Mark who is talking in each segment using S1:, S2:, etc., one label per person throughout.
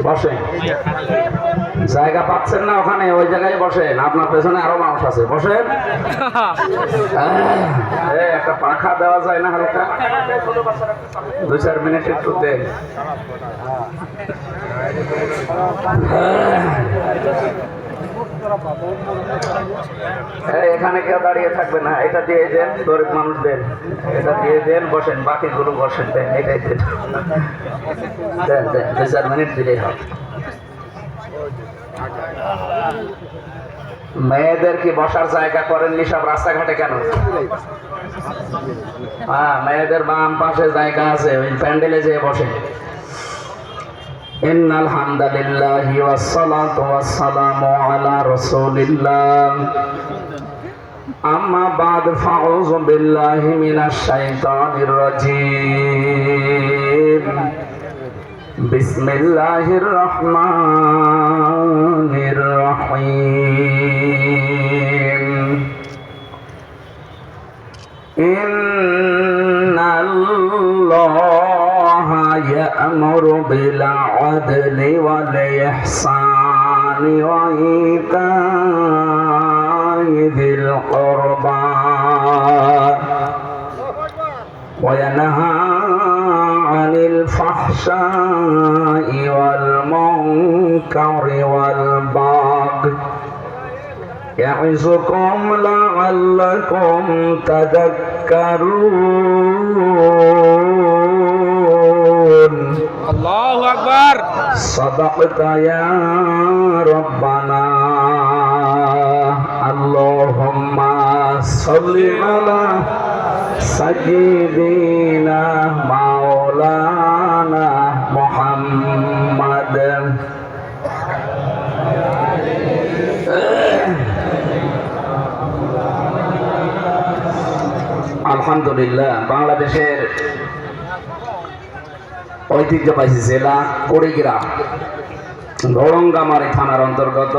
S1: বসেন, জায়গা পাচ্ছেন না ওখানে, ওই জায়গায় বসেন, আপনার পেছনে আরো মানুষ আছে, বসেন। একটা পাখা দেওয়া যায় না হালকা, 2-4 মিনিট একটু দেন। এখানে কেউ দাঁড়িয়ে থাকবে না, এটা দিয়ে দেন, গরিব মানুষ দেন, এটা দিয়ে দেন, বসেন, বাকিগুলো বসেন, দেন, এটাই দেন, দেন দেন, 2-4 মিনিট দিলেই হবে। মেয়েদের কি বসার জায়গা করেননি সব রাস্তাঘাটে কেন? হ্যাঁ, মেয়েদের বাম পাশে জায়গা আছে, ওই প্যান্ডেলে যেয়ে বসে। ইন্নাল হামদালিল্লাহি ওয়াসসালাতু ওয়াসসালামু আলা রাসূলিল্লাহ আম্মা বাদ ফাউযু বিল্লাহি মিনাশ শাইতানির রাজীম বিসমিল্লাহির রহমানির রহিম ইন্নাল্লাহা ইয়া'মুরু বিল আদলি ওয়াল ইহসানি ওয়া ইতা'i যিল কুরবা ওয়া ইয়ানহা আনিল ফাহশাই ওয়াল মুনকারি ওয়াল বাগই ইয়া'iযুকুম লা'আল্লাকুম তাযাক্কারুন। আল্লাহু আকবার। সাদাকতা ইয়া রাব্বানা। আল্লাহুম্মা সাল্লি আলা সাইয়্যিদিনা মাওলানা মুহাম্মাদ। আলহামদুলিল্লাহ, বাংলাদেশের ঐতিহ্যবাহী জেলা কুড়িগ্রাম ধরঙ্গামারী থানার অন্তর্গত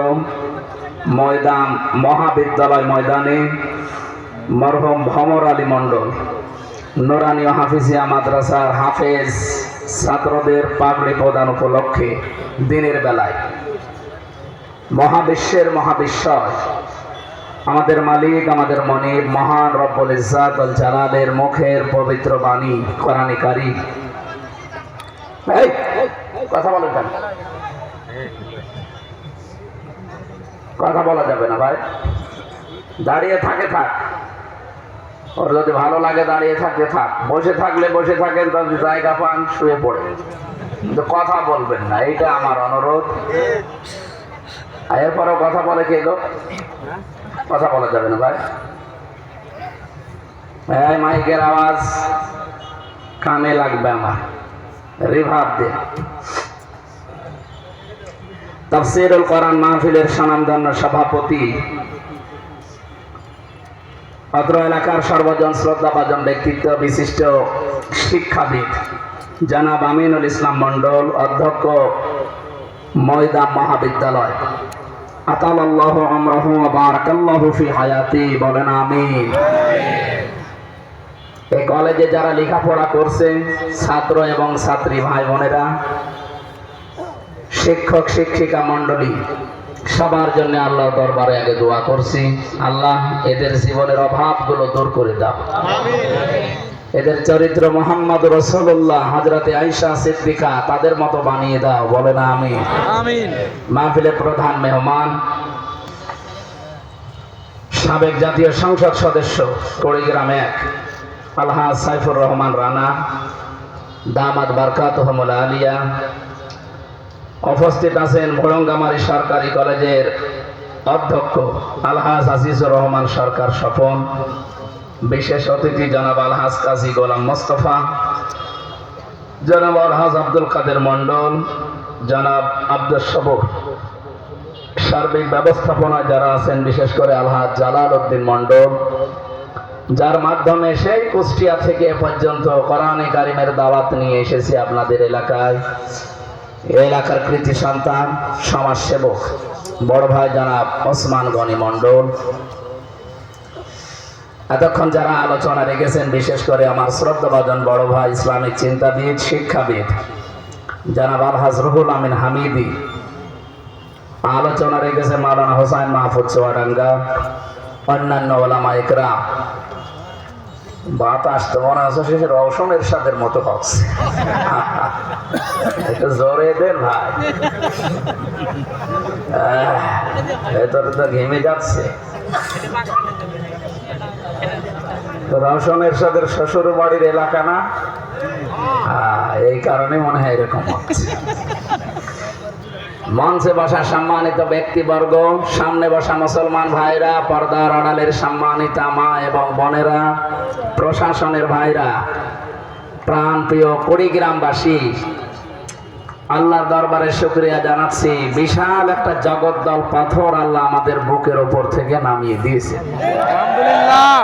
S1: ময়দান মহাবিদ্যালয় ময়দানে মরহুম ভমর আলী মণ্ডল নুরানী হাফিজিয়া মাদ্রাসার হাফেজ ছাত্রদের পাগড়ি প্রদান উপলক্ষে দিনের বেলায় মহাবিশ্বের মহাবিশ্বয় আমাদের মালিক, আমাদের মনিব, মহান রব্বুল ইজ্জাত ওয়াল জালালের মুখের পবিত্র বাণী কোরআনে কারীম। কথা বলেন কেন? কথা বলা যাবে না ভাই, দাঁড়িয়ে থাকে থাক, ওর যদি ভালো লাগে দাঁড়িয়ে থাকতে থাক, বসে থাকলে বসে থাকেন, যদি জায়গা পান শুয়ে পড়ে, কিন্তু কথা বলবেন না, এইটা আমার অনুরোধ। এরপরেও কথা বলে কে গো? কথা বলা যাবে না ভাই। মাইকের আওয়াজ কানে লাগবে আমার, রিভার্ব দে। তাফসীরুল কোরআন মাহফিলের স্বনামধন্য সভাপতি, অত্র এলাকার সর্বজন শ্রদ্ধাভাজন ব্যক্তিত্ব, বিশিষ্ট শিক্ষাবিদ জনাব আমিনুল ইসলাম মণ্ডল, অধ্যক্ষ ময়দান মহাবিদ্যালয়, আতালাল্লাহু আমরাহু ওয়া বারাকাল্লাহু ফি হায়াতি, বলেন আমিন। এই কলেজে যারা লেখাপড়া করছে, ছাত্র এবং ছাত্রী ভাই বোনেরা, শিক্ষক শিক্ষিকা মণ্ডলী, সবার জন্য আল্লাহর দরবারে আগে দোয়া করছি, আল্লাহ এদের জীবনের অভাবগুলো দূর করে দাও। এদের চরিত্র মুহাম্মদ রাসূলুল্লাহ, হযরতে আয়েশা সিদ্দিকা তাদের মতো বানিয়ে দাও, বলেন আমিন। আমিন। মাহফিলের প্রধান মেহমান সাবেক জাতীয় সংসদ সদস্য কুড়িগ্রাম 1 আলহাজ সাইফুর রহমান রানা, দামাত বারকাতুহুমুল আলিয়া। উপস্থিত আছেন ভরঙ্গামারী সরকারি কলেজের অধ্যক্ষ আলহাজ আজিজুর রহমান সরকার স্বপন, বিশেষ অতিথি জনাব আলহাজ কাজী গোলাম মোস্তফা, জনাব আলহাজ আব্দুল কাদের মণ্ডল, জনাব আব্দুল সবুর। সার্বিক ব্যবস্থাপনায় যারা আছেন, বিশেষ করে আলহাজ জালাল উদ্দিন মণ্ডল, যার মাধ্যমে সেই কুষ্টিয়া থেকে পর্যন্ত কোরআনে কারিমের দাওয়াত নিয়ে এসেছি আপনাদের এলাকায়। এলাকার কৃতি সন্তান সমাজসেবক বড় ভাই জনাব ওসমান গনি মণ্ডল। এতক্ষণ যারা আলোচনা রেখেছেন, বিশেষ করে আমার শ্রদ্ধাভাজন বড় ভাই, ইসলামিক চিন্তাবিদ, শিক্ষাবিদ জনাব আলহাজ রুহুল আমিন হামিদি, আলোচনা রেখেছে মাওলানা হোসাইন মাহফুজ চুয়াডাঙ্গা, অন্যান্য ওলামা ইকরাম। বাতাস তো মনে হচ্ছে সে রওশনের সাথে মতো হচ্ছে, একটু জোরে দেন ভাই, ভেতরে তো ঘেমে যাচ্ছে। রওশনের সাথে শ্বশুর বাড়ির এলাকা না, এই কারণে মনে হয় এরকম হচ্ছে। মঞ্চে বসা সম্মানিত ব্যক্তিবর্গ, সামনে বসা মুসলমান ভাইরা, পর্দার আড়ালের সম্মানিতা মা এবং বোনেরা, প্রশাসনের ভাইরা, প্রাণপ্রিয় কুড়িগ্রামবাসী, আল্লাহর দরবারে শুকরিয়া জানাচ্ছি। বিশাল একটা জগদ্দল পাথর আল্লাহ আমাদের বুকের ওপর থেকে নামিয়ে দিয়েছে। আলহামদুলিল্লাহ।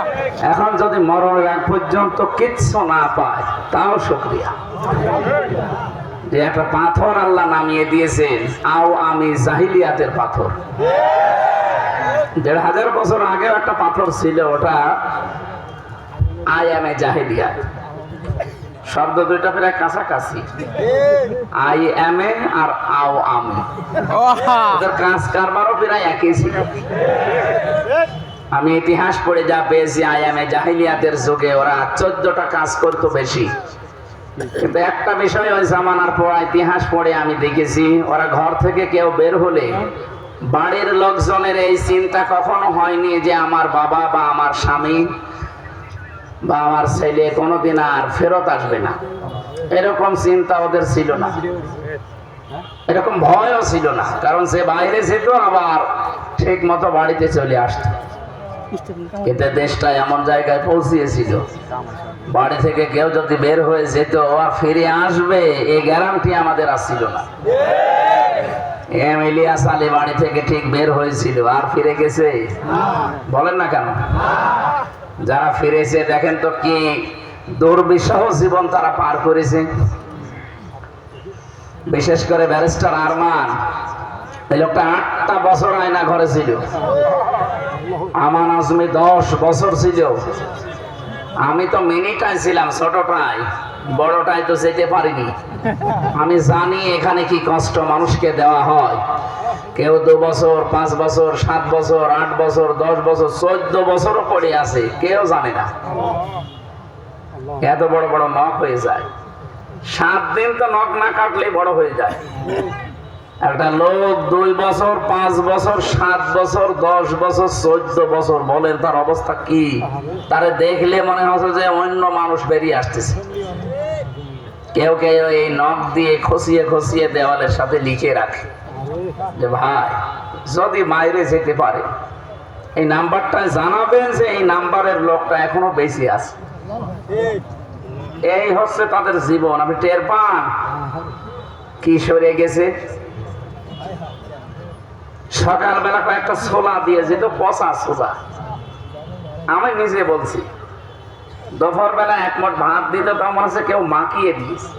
S1: এখন যদি মরণের আগ পর্যন্ত কিচ্ছু না পায় তাও শুকরিয়া, যে একটা পাথর আল্লাহ নামিয়ে দিয়েছেন। আও আমি জাহিলিয়াতের পাথর, ১৫০০ বছর আগেও একটা পাথর ছিল, ওটা আই এম এ জাহিলিয়াত। শব্দ দুইটা প্রায় কাছাকাছি, আই এম এ আর আও আমি, ওদের কাজ কারবারও প্রায় একই ছিল। আমি ইতিহাস পড়ে যা পেয়েছি, আই এম এ জাহিলিয়াতের যুগে ওরা 14টা কাজ করতো বেশি। কিন্তু একটা বিষয় ওই জামানার পর ইতিহাস পড়ে আমি দেখেছি, ওরা ঘর থেকে কেউ বের হলে বাড়ির লোকজনের এই চিন্তা কখনো হয়নি যে আমার বাবা বা আমার স্বামী বা আমার ছেলে কোনোদিন আর ফেরত আসবে না, এরকম চিন্তা ওদের ছিল না, এরকম ভয়ও ছিল না। কারণ সে বাইরে যেত আবার ঠিক মতো বাড়িতে চলে আসতো। কিন্তু দেশটা এমন জায়গায় পৌঁছিয়েছিল, বাড়ি থেকে কেউ যদি বের হয়ে যেত আর ফিরে আসবে এই গ্যারান্টি আমাদের আসছিল না। এম ইলিয়াস আলী বাড়ি থেকে ঠিক বের হয়েছিল, আর ফিরে গেছে? বলেন না কেন? যারা ফিরেছে দেখেন তো কি দুর্বিষহ জীবন তারা পার করেছে। বিশেষ করে ব্যারিস্টার আরমান, এই লোকটা 8টা বছর আয়না ঘরে ছিল। আমান আজমি 10 বছর ছিল। আমি তো মিনিটাই ছিলাম, ছোটটাই, বড়টাই তো যেতে পারিনি। আমি জানি এখানে কি কষ্ট মানুষকে দেওয়া হয়। কেউ 2 বছর, 5 বছর, 7 বছর, 8 বছর, 10 বছর, 14 বছরও পড়ে আছে, কেউ জানে না। এত বড় বড় নখ হয়ে যায়, 7 দিন তো নখ না কাটলে বড় হয়ে যায়। একটা লোক 2 বছর, 5 বছর, 7 বছর, 10 বছর, 14 বছর, বলেন তার অবস্থা কি? তারে দেখলে মনে হচ্ছে যে অন্য মানুষ বেরিয়ে আসতেছে। কেউ কেউ এই নখ দিয়ে খসিয়ে খসিয়ে দেওয়ালের সাথে লিখে রাখে যে ভাই যদি বাইরে যেতে পারে এই নাম্বারটা জানাবেন যে এই নাম্বারের লোকটা এখনো বেঁচে আছে। এই হচ্ছে তাদের জীবন। আপনি টের পান কি সরে গেছে। সকালবেলা কয়েকটা ছোলা দিয়ে যেত, পচা ছোলা, আমি নিজে বলছি। দুপুর বেলা 1 মুঠ ভাত দিত, তো মনে হচ্ছে কেউ মাখিয়ে দিয়েছে।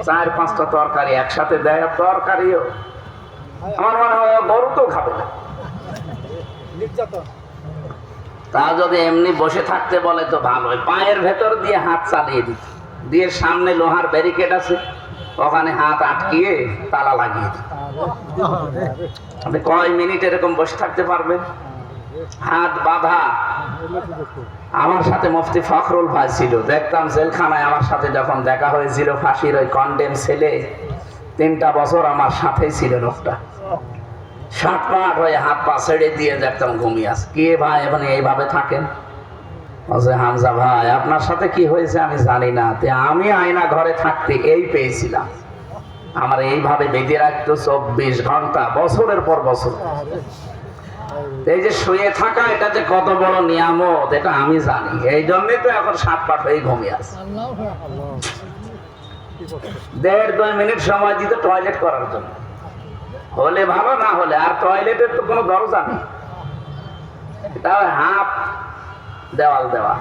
S1: 4-5টা তরকারি একসাথে দেয়, তরকারিও আমার মনে হয় গরু তো খাবে না। তা যদি এমনি বসে থাকতে বলে তো ভালোই, পায়ের ভেতর দিয়ে হাত চালিয়ে দিত, দিয়ে সামনে লোহার ব্যারিকেড আছে, ওখানে হাত আটকিয়ে তালা লাগিয়ে দিত। আপনি কয় মিনিট এরকম বসে থাকতে পারবেন? হাত বাঁধা। আমার সাথে মুফতি ফখরুল ভাই ছিল, দেখতাম জেলখানায় আমার সাথে যখন দেখা হয়েছিল, ফাঁসির ওই কন্ডেম ছেলে, 3টা বছর আমার সাথেই ছিল লোকটা। 7-8 হয়ে হাত পা ছেড়ে দিয়ে দেখতাম ঘুমিয়ে আছে। কে ভাই এখন এইভাবে থাকেন? বলছে হামজা ভাই আপনার সাথে কি হয়েছে আমি জানি না, আমি আয়না ঘরে থাকতে এই পেয়েছিলাম। আমার এইভাবে বেঁধে রাখতো 24 ঘন্টা, বছরের পর বছর। এই যে শুয়ে থাকা, এটা যে কত বড় নিয়ামত এটা আমি জানি। এই জন্যই তো এখন 7-8 হয়ে ঘুমিয়ে আছে। 1.5-2 মিনিট সময় দিত টয়লেট করার জন্য, হলে ভালো, না হলে আর টয়লেটের তো কোনো দরজা নেই, এটা হাফ দেওয়াল দেওয়া।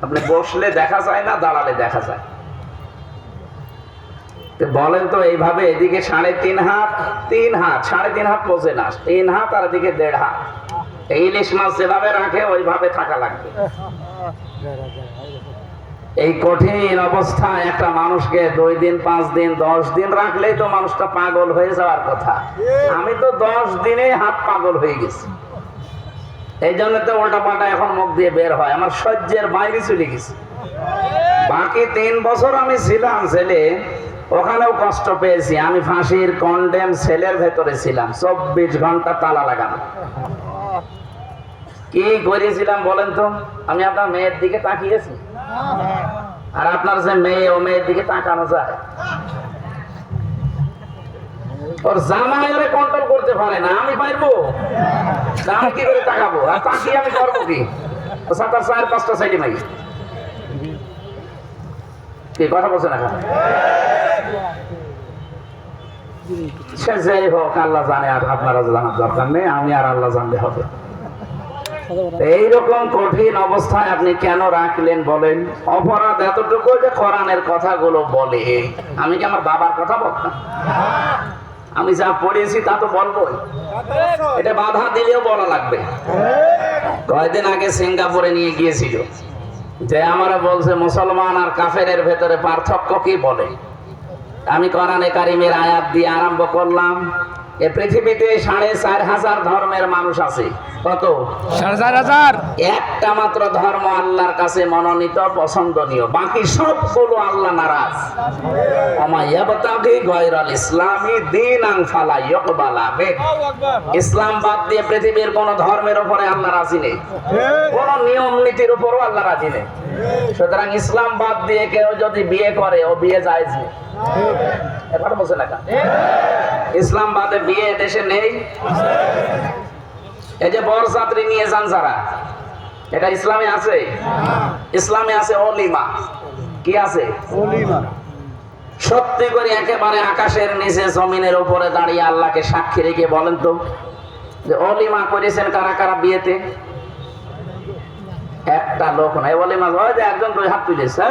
S1: আপনি বসলে দেখা যায় না, দাঁড়ালে দেখা যায়। বলেন তো এইভাবে এদিকে 3.5 হাত, 3 হাত, 3.5 হাত পৌঁছে না, 3 হাত আর এদিকে 1.5 হাত। এই ইলিশ মাছ যেভাবে রাখে ওইভাবে থাকা লাগবে। এই কঠিন অবস্থায় একটা মানুষকে 2 দিন 5 দিন 10 দিন রাখলেই তো মানুষটা পাগল হয়ে যাওয়ার কথা। আমি তো 10 দিনে হাত পাগল হয়ে গেছি। এই জন্য তো উল্টা পাল্টা এখন মুখ দিয়ে বের হয়, আমার সহ্যের বাইরে চলে গেছে। বাকি 3 বছর আমি ছিলাম ছেলে, ওখানেও কষ্ট পেয়েছি। আমি ফাঁসির কন্ডেম সেলের ভেতরে ছিলাম, 24 ঘন্টা তালা লাগানো। কি করেছিলাম বলেন তো? আমি আপনার মেয়ের দিকে তাকিয়েছি, আর আপনার যে মেয়ে, ও মেয়ের দিকে তাকানো যায়? ওর জামাই ওরে কন্ট্রোল করতে পারে না, আমি পারবো? আমি কি করে তাকাবো? আর তাকিয়ে আমি করবো কি? 4-5টা সাইডে মাই কি কথা বলছে না? সে যাই হোক, আল্লাহ জানে, আর আপনারা জানার দরকার নেই, আমি আর আল্লাহ জানলে হবে। এইরকম কঠিন অবস্থায় আপনি কেন রাখলেন বলেন? অপরাধ এতটুকু যে কোরআনের কথাগুলো বলে। আমি কি আমার বাবার কথা বলতাম? আমি যা পড়েছি তা তো বলবোই, এটা বাধা দিলেও বলা লাগবে। কয়েকদিন আগে সিঙ্গাপুরে নিয়ে গিয়েছিল, যে আমারা বলছে মুসলমান আর কাফেরের ভেতরে পার্থক্য কি বলে। আমি কোরআনে কারিমের আয়াত দিয়ে আরম্ভ করলাম। এই পৃথিবীতে 4,500 ধর্মের মানুষ আছে। কত?
S2: 4,500।
S1: একটা মাত্র ধর্ম আল্লাহর কাছে মনোনীত, পছন্দনীয়, বাকি সবগুলো আল্লাহ নারাজ। ইসলাম বাদ দিয়ে পৃথিবীর কোন ধর্মের উপরে আল্লাহ রাজি নেই, কোন নিয়ম নীতির উপরও আল্লাহ রাজি নেই। সুতরাং ইসলাম বাদ দিয়ে কেউ যদি বিয়ে করে, ও বিয়ে জায়েজ নেই। এবার বলছে না, ইসলাম বাদে বিয়ে দেশে নেই। এই যে বরযাত্রী নিয়ে যান যারা, এটা ইসলামে আছে? ইসলামে আছে অলিমা। কি আছে? অলিমা। সত্যি করে একেবারে আকাশের নিচে জমিনের উপরে দাঁড়িয়ে আল্লাহকে সাক্ষী রেখে বলেন তো, যে অলিমা করেছেন কারা কারা বিয়েতে? একটা লোক নাই। অলিমা হয় যে একজন 2 হাত তুলেছে,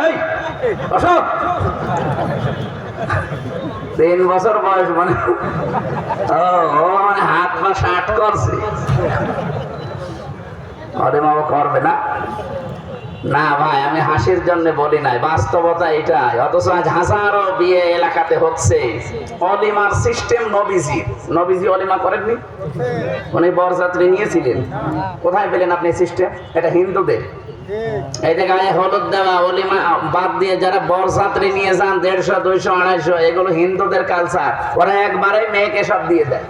S1: 3 বছর বয়স, মানে ও মানে হাত বা 60 করছে। অলিমাও করবে না? না ভাই, আমি হাসির জন্য বলি নাই, বাস্তবতা এটাই। অথচ আজ হাজারো বিয়ে এলাকাতে হচ্ছে। অলিমার সিস্টেম নবীজি অলিমা করেননি, উনি বরযাত্রী নিয়েছিলেন। কোথায় পেলেন আপনি সিস্টেম? এটা হিন্দুদের। এই যে গায়ে হলুদ দেওয়া, অলিমা বাদ দিয়ে যারা বরযাত্রী নিয়ে যান 150, 200, 250, এগুলো হিন্দুদের কালচার। ওরা একবারে মেয়েকে সব দিয়ে দেয়।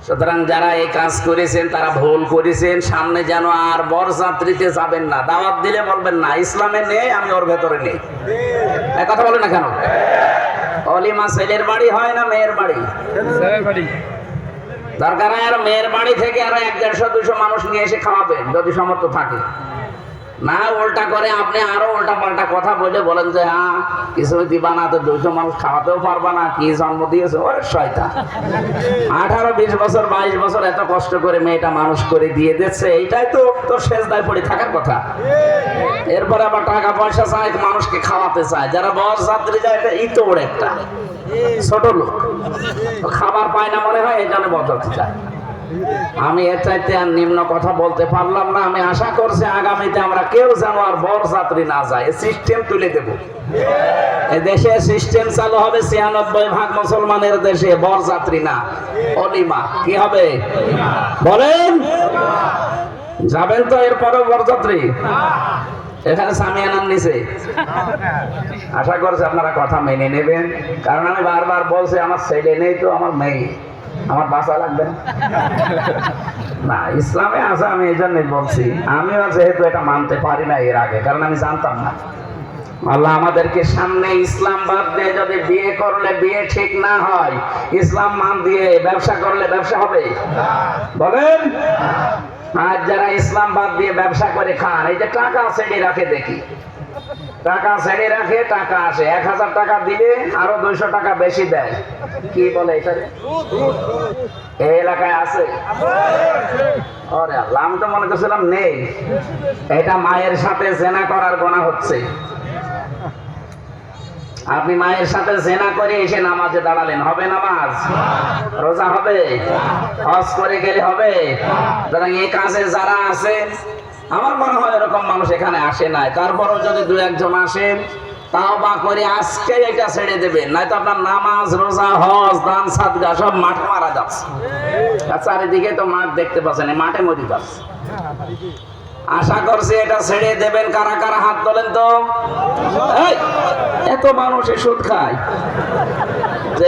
S1: সুতরাং যারা এই কাজ করেছেন তারা ভুল করেছেন। সামনে যেন আর বরযাত্রীতে যাবেন না, দাওয়াত দিলে বলবেন না ইসলামে নেই, আমি ওর ভেতরে নেই। এই কথা বলে না কেন? অলিমা ছেলের বাড়ি হয় না মেয়ের বাড়ি? দরকার আর মেয়ের বাড়ি থেকে আরো 100, 200 মানুষ নিয়ে এসে খাওয়াবেন যদি সামর্থ্য থাকে। না উল্টা করে আপনি আরো উল্টা পাল্টা কথা বলে বলেন যে হ্যাঁ কিছু দিবা না, তো 200 মানুষ খাওয়াতেও পারবা না, কি জন্ম দিয়েছে? ওরে শয়তান! 18, 20 বছর 22 বছর এত কষ্ট করে মেয়েটা মানুষ করে দিয়ে দিচ্ছে, এইটাই তো তোর সেজদায় পড়ে থাকার কথা। এরপর আবার টাকা পয়সা চায়, মানুষকে খাওয়াতে চায়। যারা বরযাত্রী যায় এটা ইতর একটা ছোট লোক, খাবার পায় না মনে হয়, এই জন্য বরযাত্রী যায়। আমি এর চাইতে আর নিম্ন কথা বলতে পারলাম না। আমি আশা করছি আগামীতে আমরা কেউ যেন আর বরযাত্রী না যায়, সিস্টেম তুলে দেব। এই দেশে সিস্টেম চালু হবে, 96% মুসলমানের দেশে বরযাত্রী না, অলিমা। কি হবে বলেন? যাবেন তো এরপরে বরযাত্রী? এখানে সামিয়ানার নিচে। আশা করছি আপনারা কথা মেনে নেবেন, কারণ আমি বারবার বলছি আমার ছেলে নেই তো আমার মেয়ে, আমার বাঁচা লাগবে না। ইসলামে আছে, আমি এই জন্যই বলছি। আমিও যেহেতু এটা মানতে পারি না এর আগে, কারণ আমি জানতাম না। আল্লাহ আমাদেরকে সামনে ইসলাম বাদ দিয়ে যদি বিয়ে করলে বিয়ে ঠিক না হয়, ইসলাম মান দিয়ে ব্যবসা করলে ব্যবসা হবে বলেন? আর যারা ইসলাম বাদ দিয়ে ব্যবসা করে খান, এই যে টাকা ছেড়ে রাখে, দেখি টাকা ছেড়ে রাখে, টাকা আসে, 1000 টাকা দিলে আরো 200 টাকা বেশি দেয়। কি বলে এটা? এই এলাকায় আছে? ওরে আল্লাহ, আমি তো মনে করছিলাম নেই। এটা মায়ের সাথে জেনা করার গুনাহ হচ্ছে। আপনি মায়ের সাথে জেনা করে এসে নামাজে দাঁড়ালেন, হবে নামাজ? রোজা হবে? হজ করে গেলে হবে? সুতরাং এই কাজে যারা আছে আমার মনে হয় এরকম মানুষ এখানে আসে নাই, তারপরেও যদি দু একজন আসেন তাওবা করে আজকে এটা ছেড়ে দেবেন, নয়তো আপনার নামাজ রোজা হজ দান সাদগা সব মাঠে মারা যাচ্ছে। চারিদিকে তো মাঠ দেখতে পাচ্ছেন, এই মাঠে মরি যাচ্ছে। আশা করছি এটা ছেড়ে দেবেন। কারা কারা হাত তোলেন তো। এই, এত মানুষ সুদ খায়।